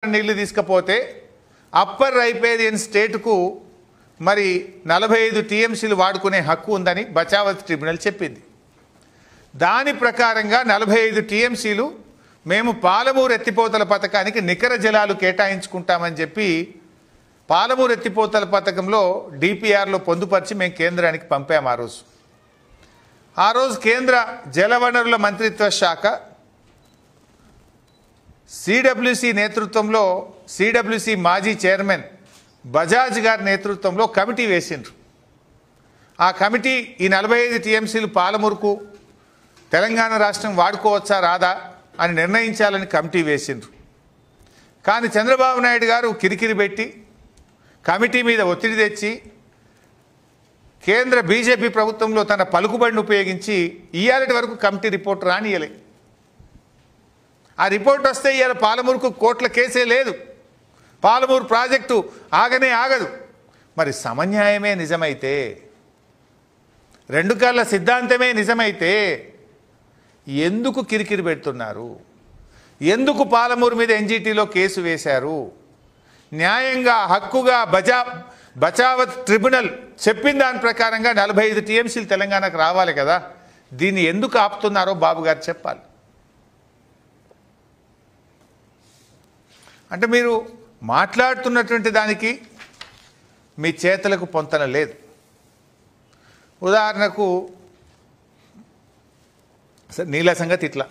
నీళ్లు తీసుకపోతే upper riparian స్టేట్కు మరి 45 టీఎంసీలు వాడుకునే హక్కు ఉందని బచావత్ ట్రిబ్యునల్ చెప్పింది. దాని ప్రకారంగా 45 టీఎంసీలు మేము పాలమూరు ఎత్తిపోతల పథకానికి నికర జలాలు కేటాయించుకుంటామని చెప్పి పాలమూరు ఎత్తిపోతల పథకంలో డిపిఆర్లో పొందుపరిచి మేము కేంద్రానికి పంపాము. ఆ రోజు కేంద్ర జలవనరుల మంత్రిత్వ శాఖ సిడబ్ల్యూసి నేతృత్వంలో సిడబ్ల్యూసి మాజీ చైర్మన్ బజాజ్ గారి నేతృత్వంలో కమిటీ వేసిండ్రు. ఆ కమిటీ ఈ 45 టీఎంసీలు పాలమూరుకు తెలంగాణ రాష్ట్రం వాడుకోవచ్చా రాదా అని నిర్ణయించాలని కమిటీ వేసిండ్రు. కానీ చంద్రబాబు నాయుడు గారు కిరికిరి పెట్టి కమిటీ మీద ఒత్తిడి తెచ్చి కేంద్ర బీజేపీ ప్రభుత్వంలో తన పలుకుబడిని ఉపయోగించి ఇయ్యాలటి వరకు కమిటీ రిపోర్ట్ రానియలే. ఆ రిపోర్ట్ వస్తే ఇవాళ పాలమూరుకు కోట్ల కేసే లేదు, పాలమూరు ప్రాజెక్టు ఆగనే ఆగదు. మరి సమన్యాయమే నిజమైతే, రెండు కళ్ళ సిద్ధాంతమే నిజమైతే ఎందుకు కిరికిరి పెడుతున్నారు? ఎందుకు పాలమూరు మీద ఎన్జిటిలో కేసు వేశారు? న్యాయంగా హక్కుగా బచావత్ ట్రిబ్యునల్ చెప్పిన దాని ప్రకారంగా 45 టీఎంసీలు తెలంగాణకు రావాలి కదా. దీన్ని ఎందుకు ఆపుతున్నారో బాబు గారు చెప్పాలి. అంటే మీరు మాట్లాడుతున్నటువంటి దానికి మీ చేతులకు పొంతన లేదు. ఉదాహరణకు నీళ్ళ సంగతి ఇట్లా,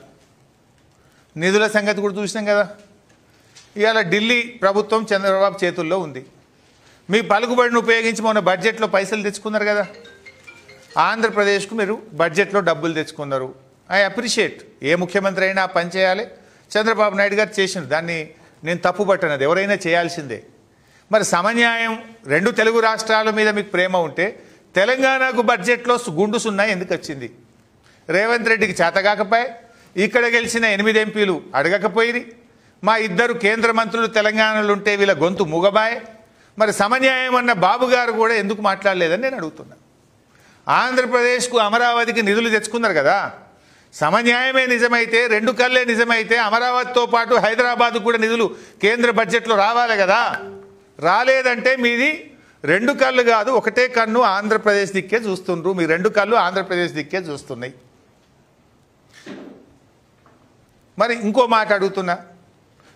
నిధుల సంగతి కూడా చూసినాం కదా. ఇవాళ ఢిల్లీ ప్రభుత్వం చంద్రబాబు చేతుల్లో ఉంది. మీ పలుకుబడిని ఉపయోగించి మొన్న బడ్జెట్లో పైసలు తెచ్చుకున్నారు కదా. ఆంధ్రప్రదేశ్కు మీరు బడ్జెట్లో డబ్బులు తెచ్చుకున్నారు. I appreciate. ఏ ముఖ్యమంత్రి అయినా ఆ పని చేయాలి. చంద్రబాబు నాయుడు గారు చేసినారు, దాన్ని నేను తప్పు పట్టనది, ఎవరైనా చేయాల్సిందే. మరి సమన్యాయం, రెండు తెలుగు రాష్ట్రాల మీద మీకు ప్రేమ ఉంటే తెలంగాణకు బడ్జెట్లో గుండు సున్నా ఎందుకు వచ్చింది? రేవంత్ రెడ్డికి చేతగాకపోయి ఇక్కడ గెలిచిన 8 ఎంపీలు అడగకపోయి, మా 2 కేంద్ర మంత్రులు తెలంగాణలో ఉంటే వీళ్ళ గొంతు మూగబాయే. మరి సమన్యాయం అన్న బాబు గారు కూడా ఎందుకు మాట్లాడలేదని నేను అడుగుతున్నా. ఆంధ్రప్రదేశ్కు అమరావతికి నిధులు తెచ్చుకున్నారు కదా. సమన్యాయమే నిజమైతే, రెండు కళ్ళే నిజమైతే అమరావతితో పాటు హైదరాబాద్ కూడా నిధులు కేంద్ర బడ్జెట్లో రావాలి కదా. రాలేదంటే మీది రెండు కళ్ళు కాదు, ఒకటే కన్ను ఆంధ్రప్రదేశ్ దిక్కే చూస్తుండ్రు. మీ రెండు కళ్ళు ఆంధ్రప్రదేశ్ దిక్కే చూస్తున్నాయి. మరి ఇంకో మాట అడుగుతున్నా,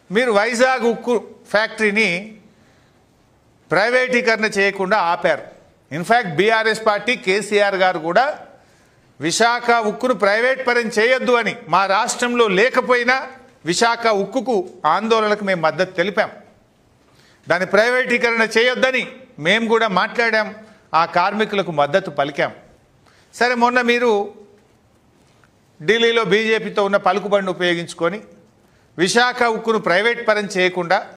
మీరు వైజాగ్ ఉక్కు ఫ్యాక్టరీని ప్రైవేటీకరణ చేయకుండా ఆపారు. ఇన్ఫ్యాక్ట్ బీఆర్ఎస్ పార్టీ కేసీఆర్ గారు కూడా విశాఖ ఉక్కును ప్రైవేట్ పరం చేయొద్దు అని, మా రాష్ట్రంలో లేకపోయినా విశాఖ ఉక్కుకు ఆందోళనకు మేము మద్దతు తెలిపాం. దాని ప్రైవేటీకరణ చేయొద్దని మేము కూడా మాట్లాడాం, ఆ కార్మికులకు మద్దతు పలికాం. సరే, మొన్న మీరు ఢిల్లీలో బీజేపీతో ఉన్న పలుకుబడిని ఉపయోగించుకొని విశాఖ ఉక్కును ప్రైవేట్ పరం చేయకుండా